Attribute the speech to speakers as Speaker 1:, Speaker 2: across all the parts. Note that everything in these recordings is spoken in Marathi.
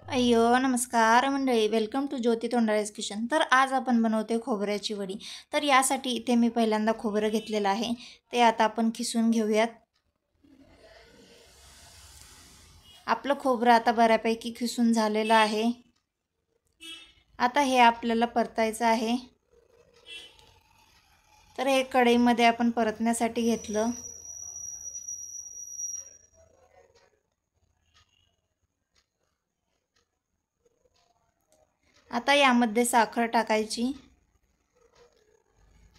Speaker 1: अय्यो नमस्कार मंडळी, वेलकम टू ज्योती तोंडाळेस किचन। तर आज आपण बनवते खोबऱ्याची वडी। तर यासाठी इथे मी पहिल्यांदा खोबरं घेतलेलं आहे, ते आता आपण खिसून घेऊयात। आपलं खोबरं आता बऱ्यापैकी खिसून झालेलं आहे। आता हे आपल्याला परतायचं आहे। तर हे कढईमध्ये आपण परतण्यासाठी घेतलं। आता यामध्ये साखर टाकायची।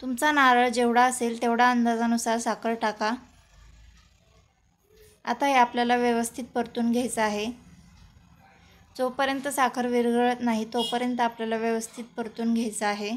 Speaker 1: तुमचा नारळ जेवढा असेल तेवढा अंदाजानुसार साखर टाका। आता हे आपल्याला व्यवस्थित परतून घ्यायचं आहे। जोपर्यंत साखर विरघळत नाही तोपर्यंत आपल्याला व्यवस्थित परतून घ्यायचं आहे।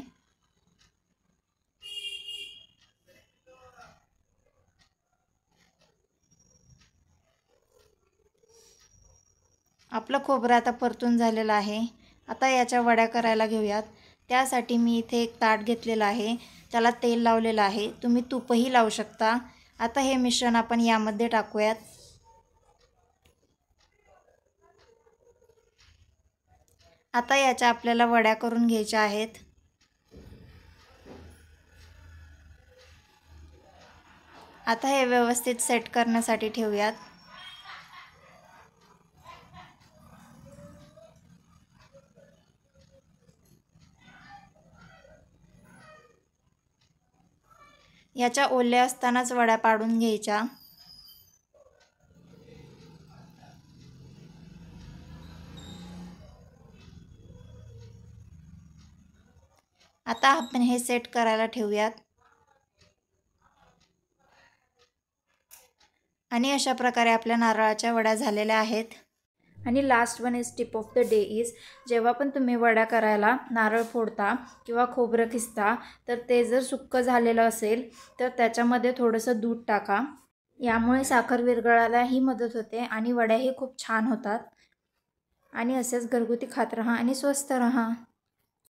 Speaker 1: आपलं खोबरं आता परतून झालेलं आहे। आता याच्या वड्या करायला घेऊयात। त्यासाठी मी इथे एक ताट घेतलेलं आहे, त्याला तेल लावलेलं आहे। तुम्ही तूपही लावू शकता। आता हे मिश्रण आपण यामध्ये टाकूयात। आता याच्या आपल्याला वड्या करून घ्यायच्या आहेत। आता हे व्यवस्थित सेट करण्यासाठी ठेवूयात। याच्या ओल्या असतानाच वड्या पाडून घ्यायच्या। आता आपण हे सेट करायला ठेवूयात। आणि अशा प्रकारे आपल्या नारळाच्या वड्या झालेल्या आहेत। आणि last one is tip of the day is, जेव्हा पण तुम्ही वड्या करायला नारळ फोडता किंवा खोबरं खिसता तर ते जर सुक्क झालेलं असेल तर त्याच्यामध्ये थोडंसं दूध टाका। यामुळे साखर विरघळायलाही मदत होते आणि वड्याही खूप छान होतात। आणि असेच घरगुती खात राहा आणि स्वस्त राहा।